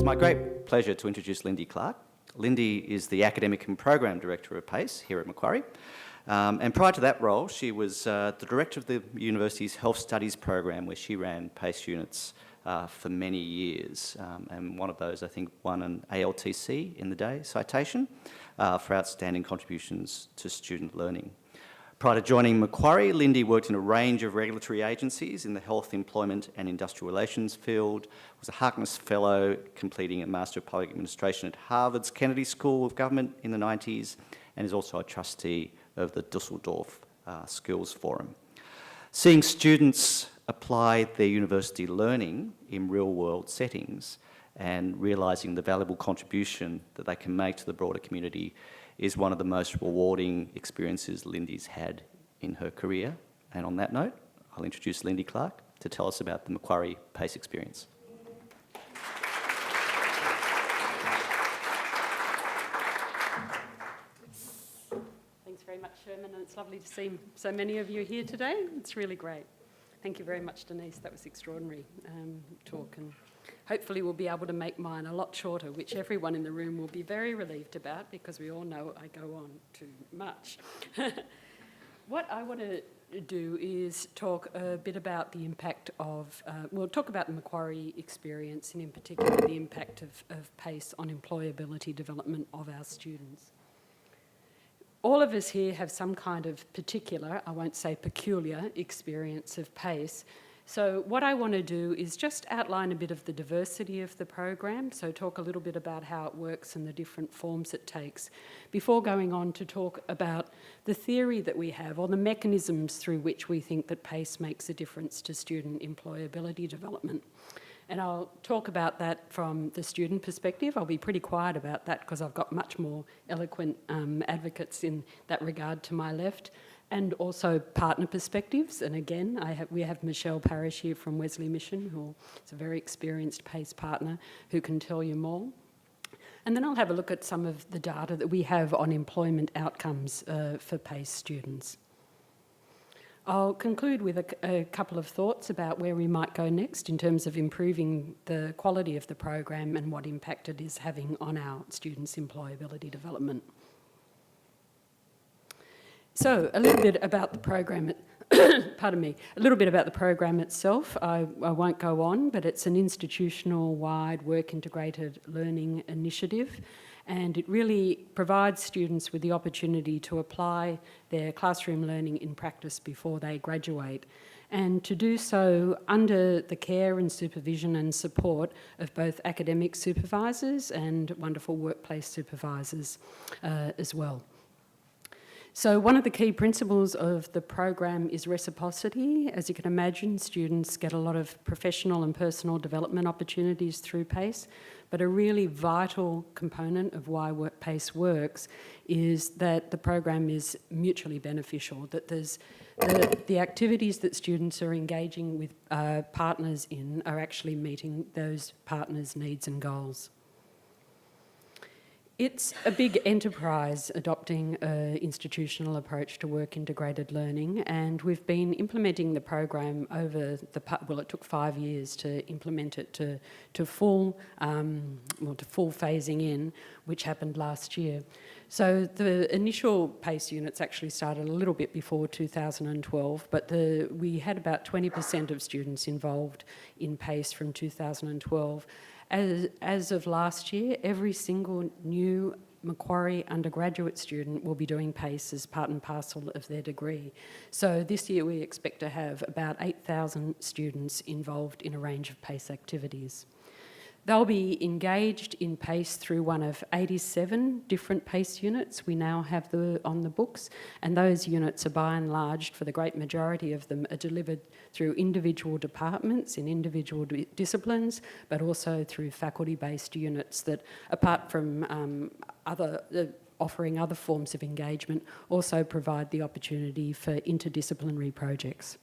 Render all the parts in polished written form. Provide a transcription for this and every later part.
my great pleasure to introduce Lindie Clark. Lindie is the Academic and Program Director of PACE here at Macquarie. And prior to that role, she was the Director of the University's Health Studies program, where she ran PACE units for many years. And one of those, I think, won an ALTC in the day citation for outstanding contributions to student learning. Prior to joining Macquarie, Lindie worked in a range of regulatory agencies in the health, employment and industrial relations field, was a Harkness Fellow, completing a Master of Public Administration at Harvard's Kennedy School of Government in the 90s, and is also a trustee of the Dusseldorf Skills Forum. Seeing students apply their university learning in real-world settings and realising the valuable contribution that they can make to the broader community is one of the most rewarding experiences Lindie's had in her career. And on that note, I'll introduce Lindie Clark to tell us about the Macquarie PACE experience. Thanks very much, Sherman, and it's lovely to see so many of you here today. It's really great. Thank you very much, Denise. That was extraordinary talk, and hopefully we'll be able to make mine a lot shorter, which everyone in the room will be very relieved about, because we all know I go on too much. What I want to do is talk a bit about the impact of, we'll talk about the Macquarie experience, and in particular the impact of PACE on employability development of our students. All of us here have some kind of particular, I won't say peculiar, experience of PACE. So what I want to do is just outline a bit of the diversity of the program, so talk a little bit about how it works and the different forms it takes, before going on to talk about the theory that we have, or the mechanisms through which we think that PACE makes a difference to student employability development. And I'll talk about that from the student perspective. I'll be pretty quiet about that because I've got much more eloquent advocates in that regard to my left. And also partner perspectives. And again, we have Michelle Parrish here from Wesley Mission, who is a very experienced PACE partner who can tell you more. And then I'll have a look at some of the data that we have on employment outcomes for PACE students. I'll conclude with a couple of thoughts about where we might go next in terms of improving the quality of the program and what impact it is having on our students' employability development. So, a little bit about the program, pardon me, a little bit about the program itself. I won't go on, but it's an institutional-wide work-integrated learning initiative, and it really provides students with the opportunity to apply their classroom learning in practice before they graduate, and to do so under the care and supervision and support of both academic supervisors and wonderful workplace supervisors as well. So one of the key principles of the program is reciprocity. As you can imagine, students get a lot of professional and personal development opportunities through PACE, but a really vital component of why PACE works is that the program is mutually beneficial, that there's the activities that students are engaging with partners in are actually meeting those partners' needs and goals. It's a big enterprise adopting an institutional approach to work-integrated learning, and we've been implementing the program over well, it took 5 years to implement it to full phasing in, which happened last year. So the initial PACE units actually started a little bit before 2012, but we had about 20% of students involved in PACE from 2012. As of last year, every single new Macquarie undergraduate student will be doing PACE as part and parcel of their degree. So this year we expect to have about 8,000 students involved in a range of PACE activities. They'll be engaged in PACE through one of 87 different PACE units we now have on the books, and those units are by and large, for the great majority of them, are delivered through individual departments in individual disciplines, but also through faculty-based units that, apart from offering other forms of engagement, also provide the opportunity for interdisciplinary projects.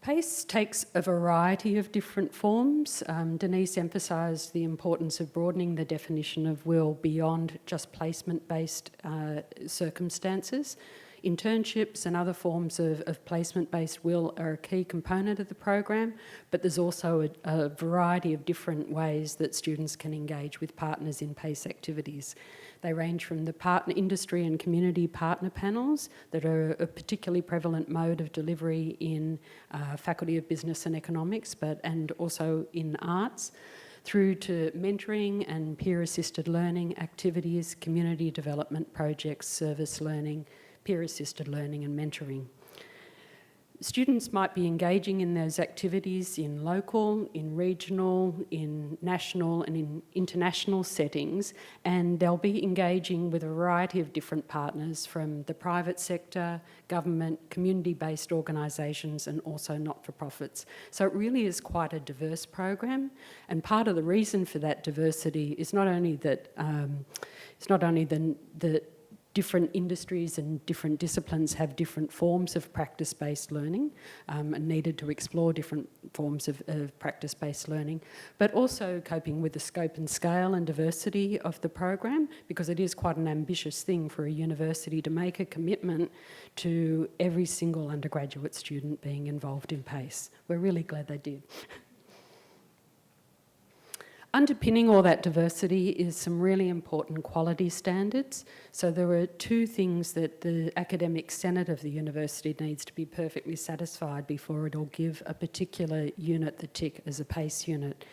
PACE takes a variety of different forms. Denise emphasised the importance of broadening the definition of will beyond just placement-based circumstances Internships and other forms of placement-based will are a key component of the program, but there's also a variety of different ways that students can engage with partners in PACE activities. They range from the partner industry and community partner panels that are a particularly prevalent mode of delivery in Faculty of Business and Economics, and also in arts, through to mentoring and peer-assisted learning activities, community development projects, service learning, peer-assisted learning and mentoring. Students might be engaging in those activities in local, in regional, in national and in international settings, and they'll be engaging with a variety of different partners from the private sector, government, community-based organisations and also not-for-profits. So it really is quite a diverse program, and part of the reason for that diversity is not only that the different industries and different disciplines have different forms of practice-based learning and needed to explore different forms of practice-based learning, but also coping with the scope and scale and diversity of the program, because it is quite an ambitious thing for a university to make a commitment to every single undergraduate student being involved in PACE. We're really glad they did. Underpinning all that diversity is some really important quality standards. So there are two things that the academic senate of the university needs to be perfectly satisfied before it'll give a particular unit the tick as a PACE unit.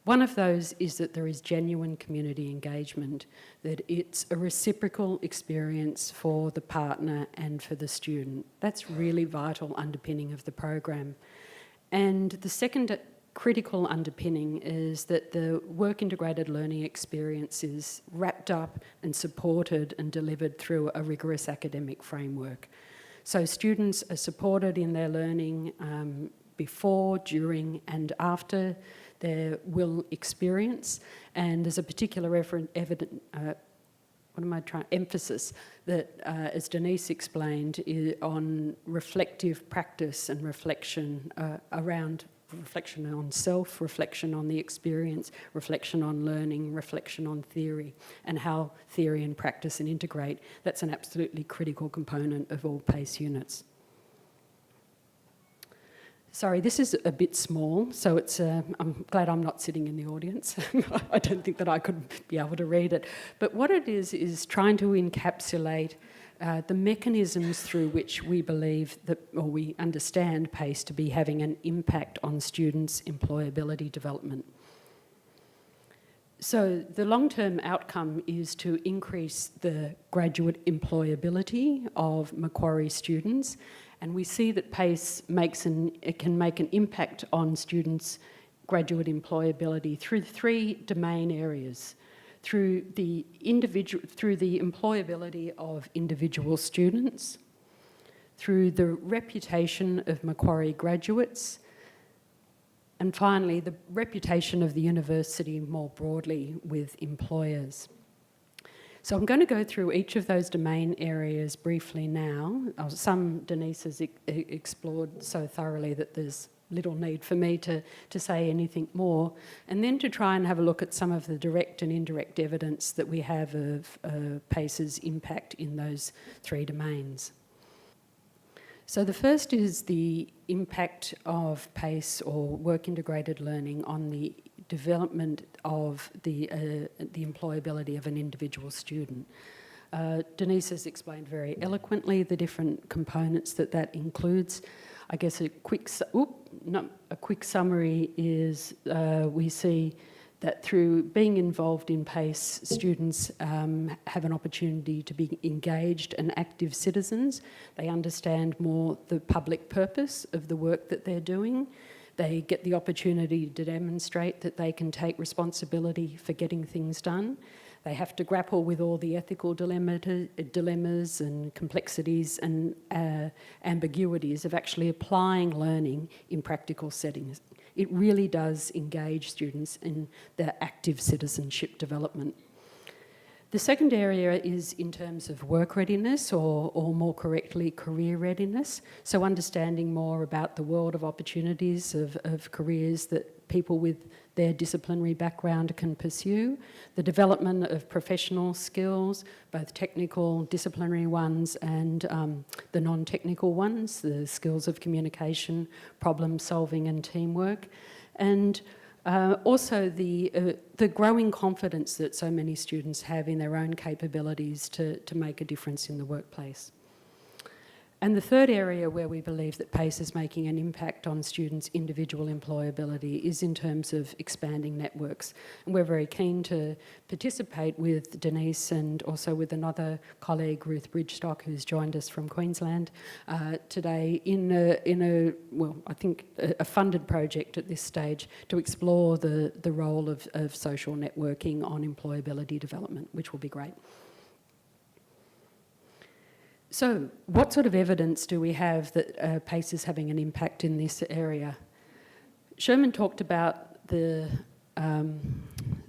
One of those is that there is genuine community engagement, that it's a reciprocal experience for the partner and for the student. That's really vital underpinning of the program. And the second critical underpinning is that the work integrated learning experience is wrapped up and supported and delivered through a rigorous academic framework. So students are supported in their learning before, during and after their will experience, and there's a particular emphasis that, as Denise explained, on reflective practice and reflection around reflection on self, reflection on the experience, reflection on learning, reflection on theory, and how theory and practice and integrate. That's an absolutely critical component of all PACE units. Sorry, this is a bit small, so it's. I'm glad I'm not sitting in the audience. I don't think that I could be able to read it. But what it is trying to encapsulate the mechanisms through which we believe that, or we understand PACE to be having an impact on students' employability development. So the long-term outcome is to increase the graduate employability of Macquarie students, and we see that PACE can make an impact on students' graduate employability through three domain areas. Through the employability of individual students, through the reputation of Macquarie graduates, and finally the reputation of the university more broadly with employers. So I'm going to go through each of those domain areas briefly now. Some Denise has explored so thoroughly that there's little need for me to say anything more, and then to try and have a look at some of the direct and indirect evidence that we have of PACE's impact in those three domains. So the first is the impact of PACE or work integrated learning on the development of the employability of an individual student. Denise has explained very eloquently the different components that includes. I guess a quick summary is we see that through being involved in PACE, students have an opportunity to be engaged and active citizens. They understand more the public purpose of the work that they're doing. They get the opportunity to demonstrate that they can take responsibility for getting things done. They have to grapple with all the ethical dilemmas and complexities and ambiguities of actually applying learning in practical settings. It really does engage students in their active citizenship development. The second area is in terms of work readiness, or more correctly, career readiness. So understanding more about the world of opportunities of careers that people with their disciplinary background can pursue, the development of professional skills, both technical, disciplinary ones, and the non-technical ones, the skills of communication, problem solving and teamwork, and also the growing confidence that so many students have in their own capabilities to make a difference in the workplace. And the third area where we believe that PACE is making an impact on students' individual employability is in terms of expanding networks. And we're very keen to participate with Denise and also with another colleague, Ruth Bridgestock, who's joined us from Queensland today in a funded project at this stage to explore the role of social networking on employability development, which will be great. So, what sort of evidence do we have that PACE is having an impact in this area? Sherman talked about the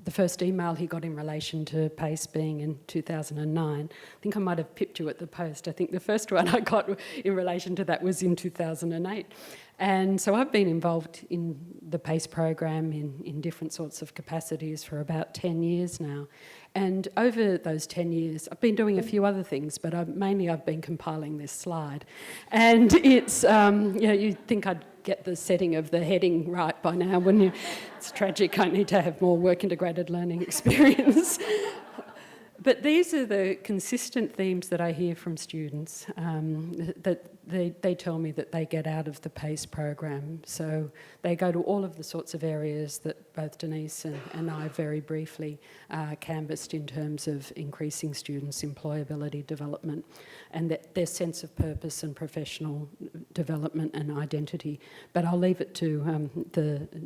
first email he got in relation to PACE being in 2009. I think I might have pipped you at the post. I think the first one I got in relation to that was in 2008. And so I've been involved in the PACE program in different sorts of capacities for about 10 years now. And over those 10 years, I've been doing a few other things, but mainly I've been compiling this slide. And it's, you'd think I'd get the setting of the heading right by now, wouldn't you? It's tragic, I need to have more work-integrated learning experience. But these are the consistent themes that I hear from students that they tell me that they get out of the PACE program. So they go to all of the sorts of areas that both Denise and I very briefly canvassed in terms of increasing students' employability development and their sense of purpose and professional development and identity. But I'll leave it to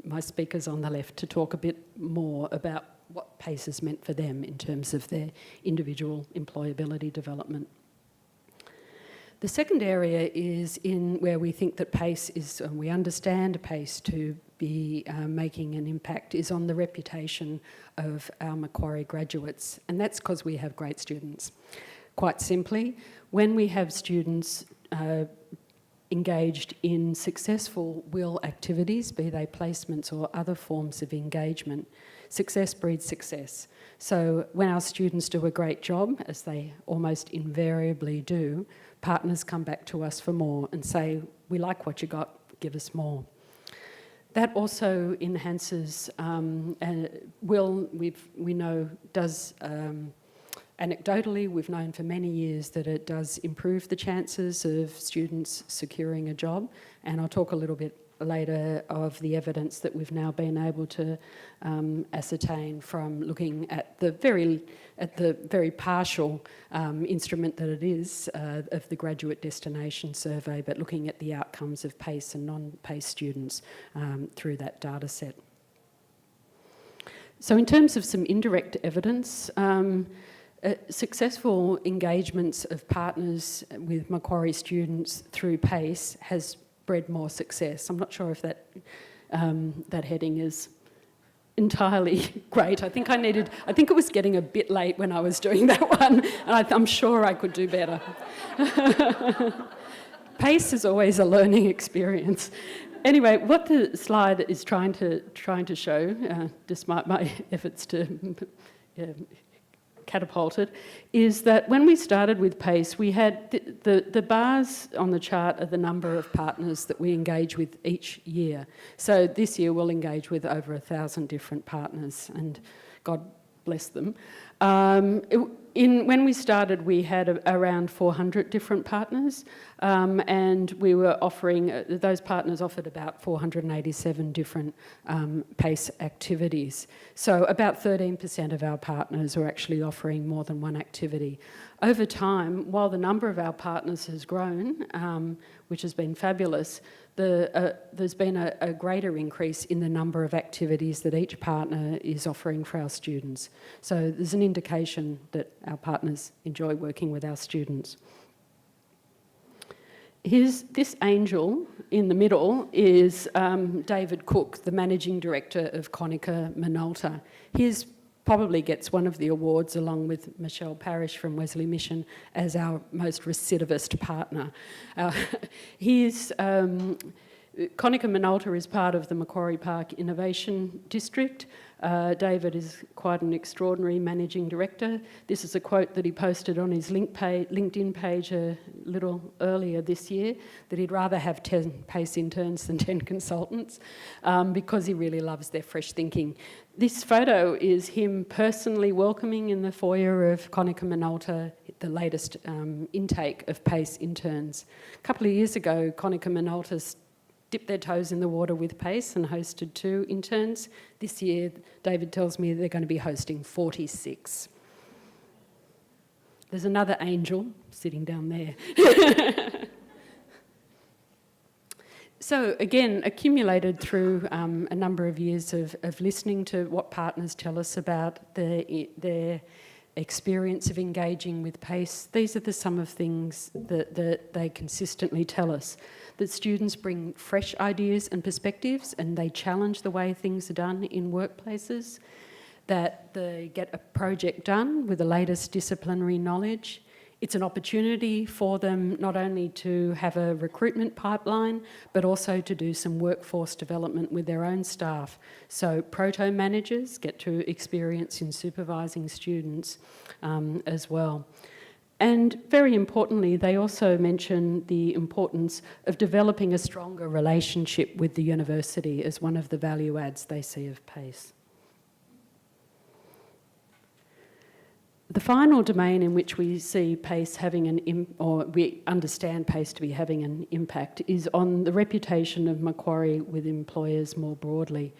my speakers on the left to talk a bit more about what PACE has meant for them in terms of their individual employability development. The second area is in where we think that PACE is, and we understand PACE to be making an impact, is on the reputation of our Macquarie graduates, and that's because we have great students. Quite simply, when we have students engaged in successful will activities, be they placements or other forms of engagement, success breeds success. So when our students do a great job, as they almost invariably do, partners come back to us for more and say, we like what you got, give us more. That also enhances, we know does, anecdotally, we've known for many years that it does improve the chances of students securing a job, and I'll talk a little bit later of the evidence that we've now been able to ascertain from looking at the very partial instrument that it is of the Graduate Destination Survey, but looking at the outcomes of PACE and non-PACE students through that data set. So in terms of some indirect evidence, successful engagements of partners with Macquarie students through PACE has bred more success. I'm not sure if that heading is entirely great. I think it was getting a bit late when I was doing that one, and I'm sure I could do better. PACE is always a learning experience. Anyway, what the slide is trying to show, despite my efforts to catapulted, is that when we started with PACE, we had the bars on the chart are the number of partners that we engage with each year. So this year we'll engage with over 1,000 different partners, and God bless them. When we started, we had around 400 different partners, and we were offering, those partners offered about 487 different PACE activities. So about 13% of our partners were actually offering more than one activity. Over time, while the number of our partners has grown, which has been fabulous, there's been a greater increase in the number of activities that each partner is offering for our students. So there's an indication that our partners enjoy working with our students. This angel in the middle is David Cook, the Managing Director of Konica Minolta. His probably gets one of the awards along with Michelle Parrish from Wesley Mission as our most recidivist partner. Conica Minolta is part of the Macquarie Park Innovation District. David is quite an extraordinary managing director. This is a quote that he posted on his LinkedIn page a little earlier this year, that he'd rather have 10 PACE interns than 10 consultants, because he really loves their fresh thinking. This photo is him personally welcoming in the foyer of Conica Minolta the latest intake of PACE interns. A couple of years ago, Conica Minolta dipped their toes in the water with PACE and hosted 2 interns. This year, David tells me they're going to be hosting 46. There's another angel sitting down there. So again, accumulated through a number of years of listening to what partners tell us about their experience of engaging with PACE, these are some of things that they consistently tell us. That students bring fresh ideas and perspectives and they challenge the way things are done in workplaces, that they get a project done with the latest disciplinary knowledge. It's an opportunity for them not only to have a recruitment pipeline, but also to do some workforce development with their own staff. So proto managers get to experience in supervising students as well. And very importantly, they also mention the importance of developing a stronger relationship with the university as one of the value adds they see of PACE. The final domain in which we see PACE having or we understand PACE to be having an impact is on the reputation of Macquarie with employers more broadly.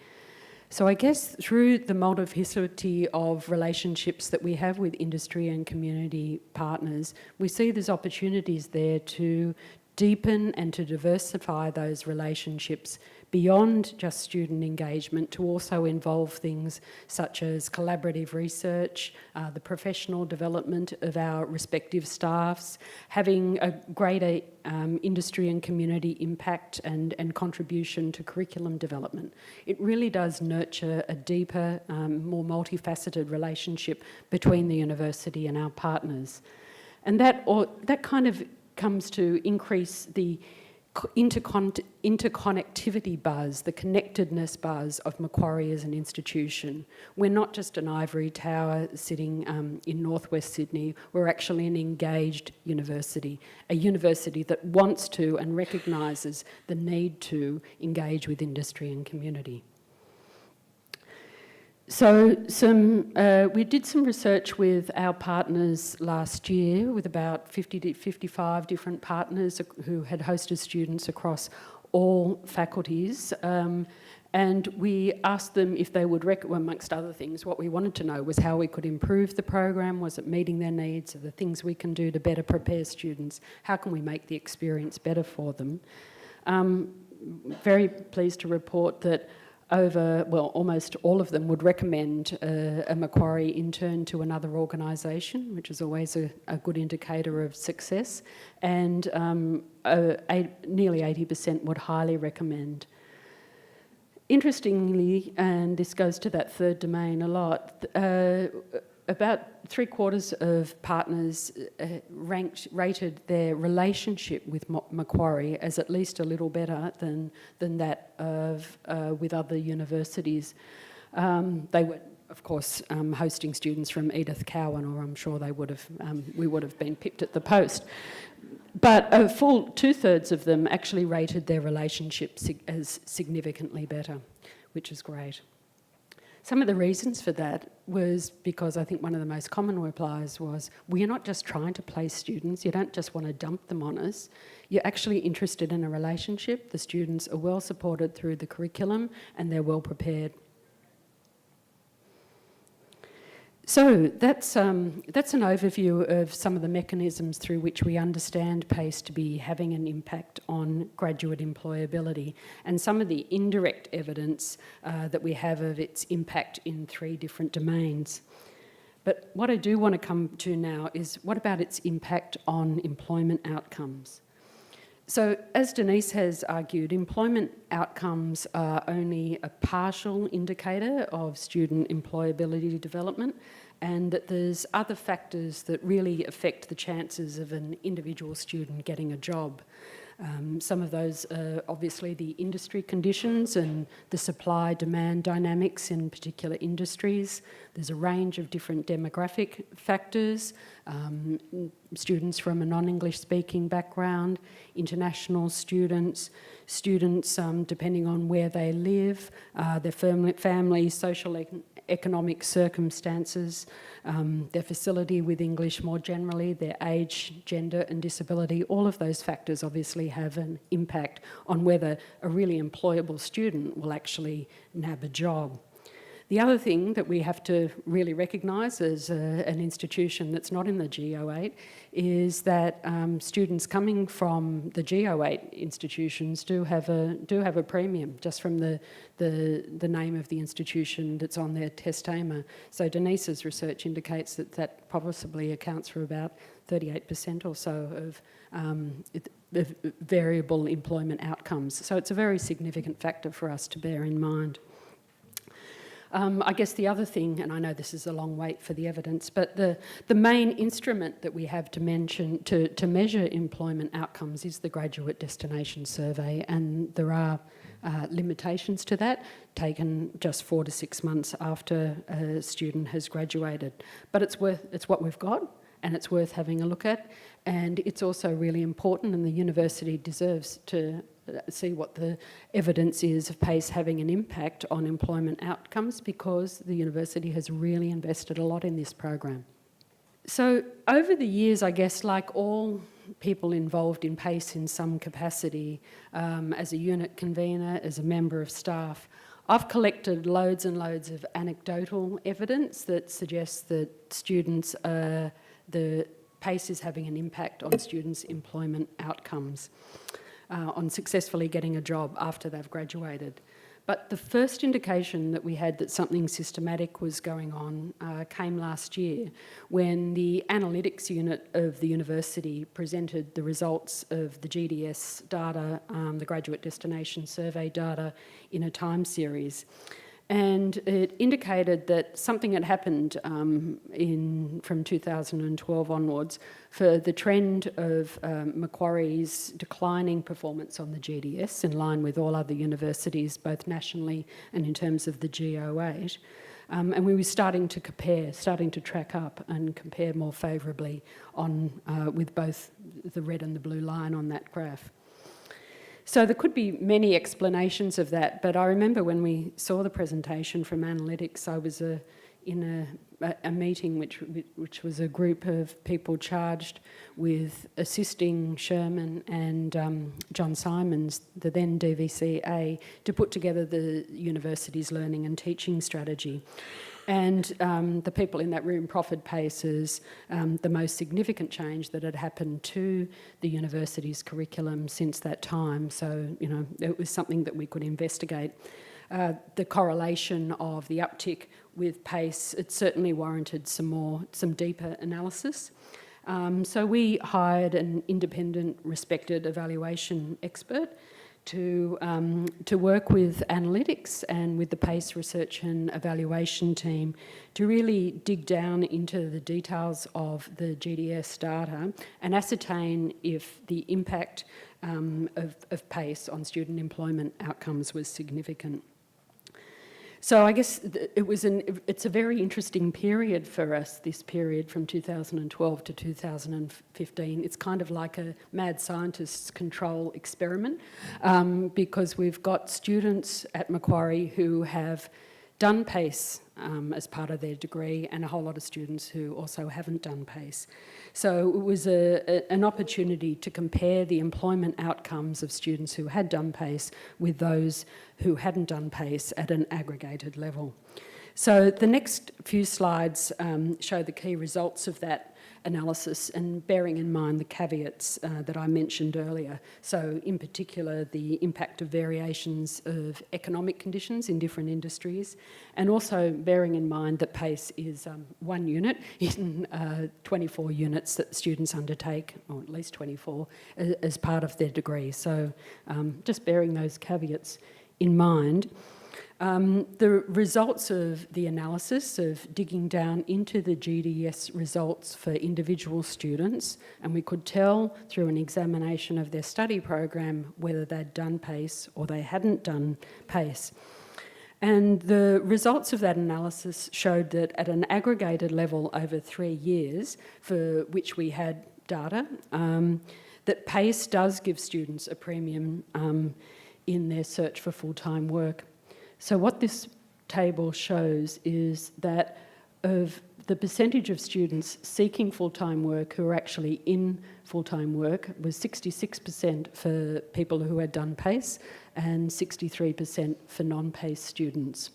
So I guess through the multiplicity of relationships that we have with industry and community partners, we see there's opportunities there to deepen and to diversify those relationships beyond just student engagement to also involve things such as collaborative research, the professional development of our respective staffs, having a greater industry and community impact and contribution to curriculum development. It really does nurture a deeper, more multifaceted relationship between the university and our partners. And that kind of comes to increase the interconnectivity buzz, the connectedness buzz of Macquarie as an institution. We're not just an ivory tower sitting in northwest Sydney, we're actually an engaged university, a university that wants to and recognises the need to engage with industry and community. So we did some research with our partners last year with about 50 to 55 different partners who had hosted students across all faculties. And we asked them if they would, amongst other things, what we wanted to know was how we could improve the program. Was it meeting their needs? Are there things we can do to better prepare students? How can we make the experience better for them? Very pleased to report that almost all of them would recommend a Macquarie intern to another organisation, which is always a good indicator of success, and nearly 80% would highly recommend. Interestingly, and this goes to that third domain a lot, about 3/4 of partners rated their relationship with Macquarie as at least a little better than that of with other universities. They were, of course, hosting students from Edith Cowan, or I'm sure they would have we would have been pipped at the post. But a full 2/3 of them actually rated their relationship as significantly better, which is great. Some of the reasons for that was because I think one of the most common replies was, we're not just trying to place students, you don't just want to dump them on us, you're actually interested in a relationship, the students are well supported through the curriculum and they're well prepared. So that's an overview of some of the mechanisms through which we understand PACE to be having an impact on graduate employability and some of the indirect evidence that we have of its impact in 3 different domains. But what I do want to come to now is what about its impact on employment outcomes? So, as Denise has argued, employment outcomes are only a partial indicator of student employability development, and that there's other factors that really affect the chances of an individual student getting a job. Some of those are obviously the industry conditions and the supply-demand dynamics in particular industries. There's a range of different demographic factors, students from a non-English speaking background, international students, depending on where they live, their family, social economic circumstances, their facility with English more generally, their age, gender and disability. All of those factors obviously have an impact on whether a really employable student will actually nab a job. The other thing that we have to really recognise as an institution that's not in the G08 is that students coming from the G08 institutions do have a premium just from the name of the institution that's on their testama. So Denise's research indicates that possibly accounts for about 38% or so of variable employment outcomes. So it's a very significant factor for us to bear in mind. I guess the other thing, and I know this is a long wait for the evidence, but the main instrument that we have to measure employment outcomes is the Graduate Destination Survey, and there are limitations to that, taken just 4 to 6 months after a student has graduated. But it's what we've got, and it's worth having a look at, and it's also really important, and the university deserves to see what the evidence is of PACE having an impact on employment outcomes, because the university has really invested a lot in this program. So over the years, I guess, like all people involved in PACE in some capacity, as a unit convener, as a member of staff, I've collected loads and loads of anecdotal evidence that suggests that the PACE is having an impact on students' employment outcomes, on successfully getting a job after they've graduated. But the first indication that we had that something systematic was going on came last year when the analytics unit of the university presented the results of the GDS data, the Graduate Destination Survey data, in a time series. And it indicated that something had happened from 2012 onwards for the trend of Macquarie's declining performance on the GDS, in line with all other universities, both nationally and in terms of the G08. And we were starting to track up and compare more favourably with both the red and the blue line on that graph. So there could be many explanations of that, but I remember when we saw the presentation from analytics, I was in a meeting which was a group of people charged with assisting Sherman and John Simons, the then DVCA, to put together the university's learning and teaching strategy. And the people in that room proffered PACE as the most significant change that had happened to the university's curriculum since that time. So, it was something that we could investigate. The correlation of the uptick with PACE, it certainly warranted some deeper analysis. So we hired an independent, respected evaluation expert to work with analytics and with the PACE research and evaluation team to really dig down into the details of the GDS data and ascertain if the impact of PACE on student employment outcomes was significant. So I guess it's a very interesting period for us, this period from 2012 to 2015. It's kind of like a mad scientist's control experiment, because we've got students at Macquarie who have done PACE as part of their degree, and a whole lot of students who also haven't done PACE. So it was an opportunity to compare the employment outcomes of students who had done PACE with those who hadn't done PACE at an aggregated level. So the next few slides show the key results of that analysis, and bearing in mind the caveats that I mentioned earlier. So in particular, the impact of variations of economic conditions in different industries, and also bearing in mind that PACE is one unit in 24 units that students undertake, or at least 24, as part of their degree. So just bearing those caveats in mind. The results of the analysis of digging down into the GDS results for individual students, and we could tell through an examination of their study program whether they'd done PACE or they hadn't done PACE. And the results of that analysis showed that at an aggregated level over 3 years, for which we had data, that PACE does give students a premium in their search for full-time work. So what this table shows is that of the percentage of students seeking full-time work who are actually in full-time work was 66% for people who had done PACE and 63% for non-PACE students.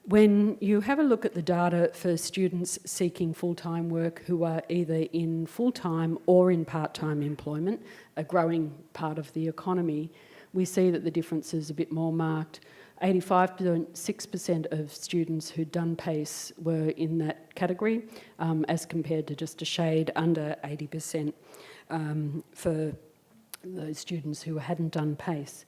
When you have a look at the data for students seeking full-time work who are either in full-time or in part-time employment, a growing part of the economy, we see that the difference is a bit more marked. 85.6% of students who'd done PACE were in that category, as compared to just a shade under 80% for those students who hadn't done PACE.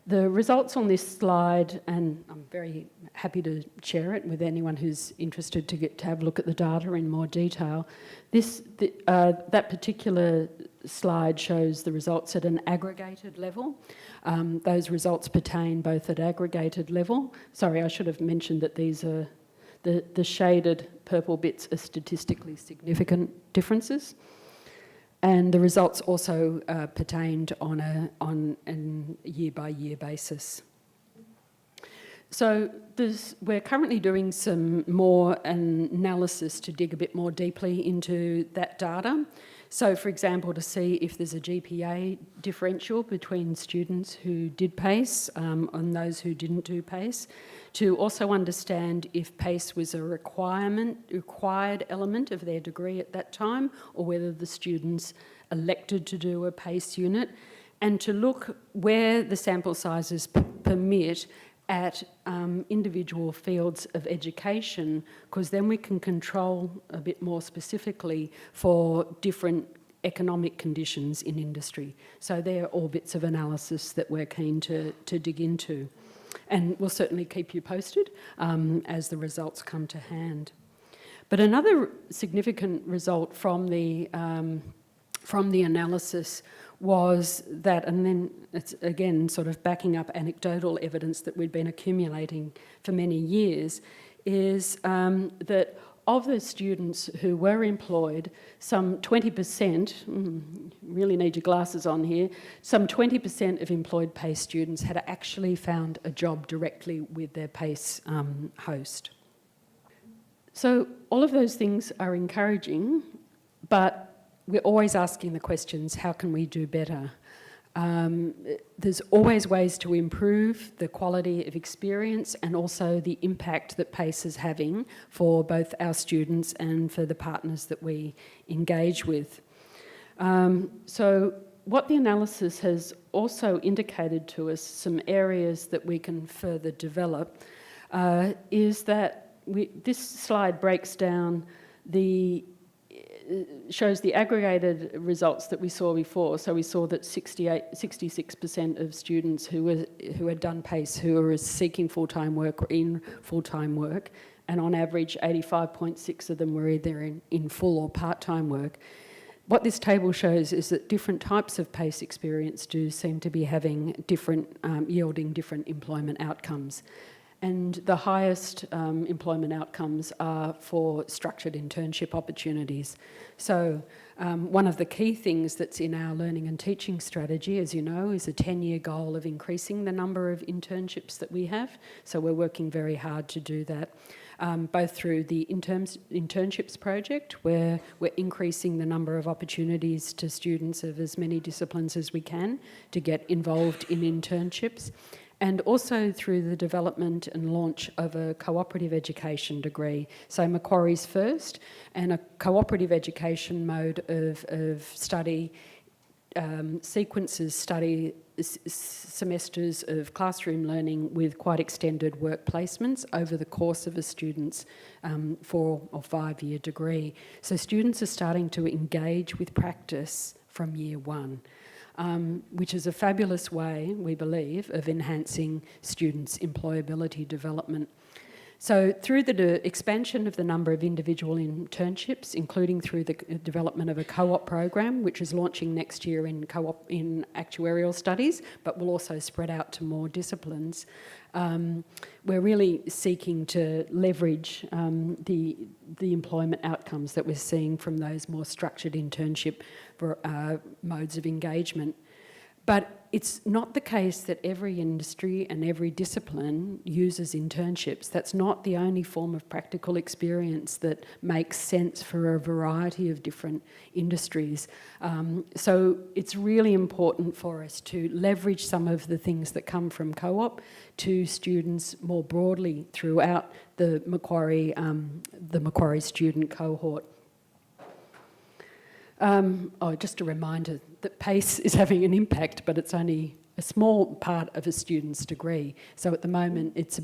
The results on this slide, and I'm very happy to share it with anyone who's interested to have a look at the data in more detail. That particular slide shows the results at an aggregated level. Those results pertain both at aggregated level. Sorry, I should have mentioned that these are the shaded purple bits are statistically significant differences. And the results also pertained on a year-by-year basis. So we're currently doing some more analysis to dig a bit more deeply into that data. So, for example, to see if there's a GPA differential between students who did PACE and those who didn't do PACE, to also understand if PACE was a required element of their degree at that time, or whether the students elected to do a PACE unit, and to look where the sample sizes permit at individual fields of education, because then we can control a bit more specifically for different economic conditions in industry. So they're all bits of analysis that we're keen to dig into. And we'll certainly keep you posted as the results come to hand. But another significant result from the analysis was that, and then it's again sort of backing up anecdotal evidence that we'd been accumulating for many years, is that of the students who were employed, some 20%, really need your glasses on here, some 20% of employed PACE students had actually found a job directly with their PACE host. So all of those things are encouraging, but we're always asking the questions, how can we do better? There's always ways to improve the quality of experience and also the impact that PACE is having for both our students and for the partners that we engage with. So what the analysis has also indicated to us, some areas that we can further develop, is that this slide breaks down shows the aggregated results that we saw before. So we saw that 66% of students who had done PACE who were seeking full-time work were in full-time work, and on average 85.6% of them were either in full or part-time work. What this table shows is that different types of PACE experience do seem to be having yielding different employment outcomes. And the highest employment outcomes are for structured internship opportunities. So one of the key things that's in our learning and teaching strategy, as you know, is a 10-year goal of increasing the number of internships that we have. So we're working very hard to do that, both through the internships project, where we're increasing the number of opportunities to students of as many disciplines as we can to get involved in internships, and also through the development and launch of a cooperative education degree. So Macquarie's first, and a cooperative education mode of study sequences study semesters of classroom learning with quite extended work placements over the course of a student's 4 or 5 year degree. So students are starting to engage with practice from year one. which is a fabulous way, we believe, of enhancing students' employability development. So through the expansion of the number of individual internships, including through the development of a co-op program, which is launching next year in actuarial studies, but will also spread out to more disciplines, we're really seeking to leverage the employment outcomes that we're seeing from those more structured internship modes of engagement. But it's not the case that every industry and every discipline uses internships. That's not the only form of practical experience that makes sense for a variety of different industries. So it's really important for us to leverage some of the things that come from co-op to students more broadly throughout the Macquarie student cohort. Just a reminder that PACE is having an impact, but it's only a small part of a student's degree. So at the moment, it's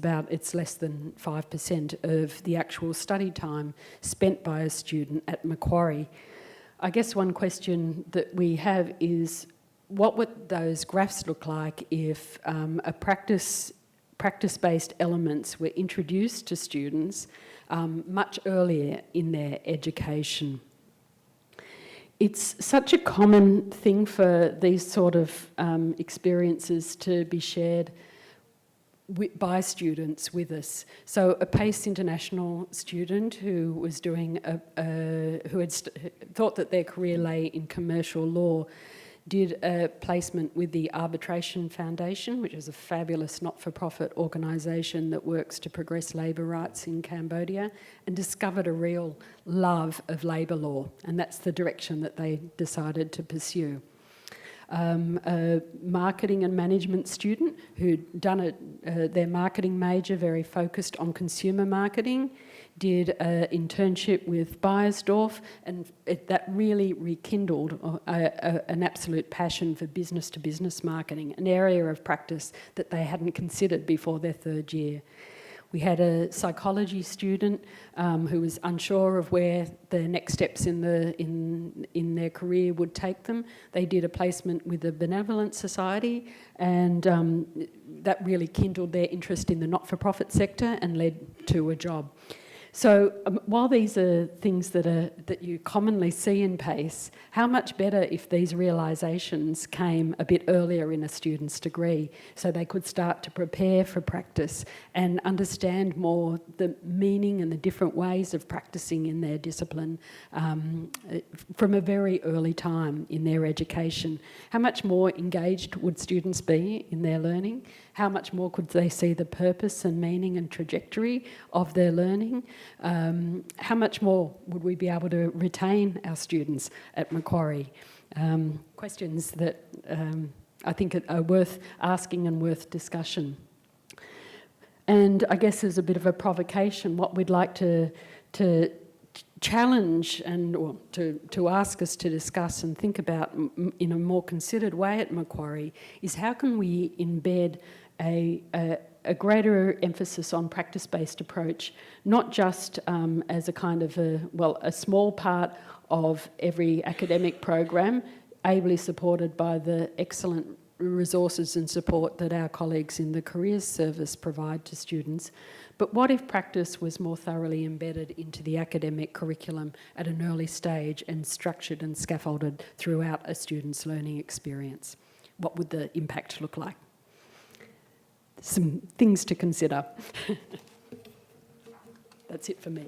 less than 5% of the actual study time spent by a student at Macquarie. I guess one question that we have is, what would those graphs look like if a practice-based elements were introduced to students much earlier in their education? It's such a common thing for these sort of experiences to be shared by students with us. So a PACE International student who was doing who had thought that their career lay in commercial law did a placement with the Arbitration Foundation, which is a fabulous not-for-profit organisation that works to progress labour rights in Cambodia, and discovered a real love of labour law, and that's the direction that they decided to pursue. A marketing and management student who'd done their marketing major very focused on consumer marketing, did an internship with Beiersdorf, and that really rekindled an absolute passion for business-to-business marketing, an area of practice that they hadn't considered before their third year. We had a psychology student who was unsure of where the next steps in their career would take them. They did a placement with the Benevolent Society, and that really kindled their interest in the not-for-profit sector and led to a job. So while these are things that you commonly see in PACE, how much better if these realisations came a bit earlier in a student's degree so they could start to prepare for practice and understand more the meaning and the different ways of practising in their discipline from a very early time in their education. How much more engaged would students be in their learning? How much more could they see the purpose and meaning and trajectory of their learning? How much more would we be able to retain our students at Macquarie? Questions that I think are worth asking and worth discussion. And I guess as a bit of a provocation, what we'd like to challenge or to ask us to discuss and think about in a more considered way at Macquarie is how can we embed a greater emphasis on practice-based approach, not just as a kind of a small part of every academic program, ably supported by the excellent resources and support that our colleagues in the Careers Service provide to students, but what if practice was more thoroughly embedded into the academic curriculum at an early stage and structured and scaffolded throughout a student's learning experience? What would the impact look like? Some things to consider. That's it for me.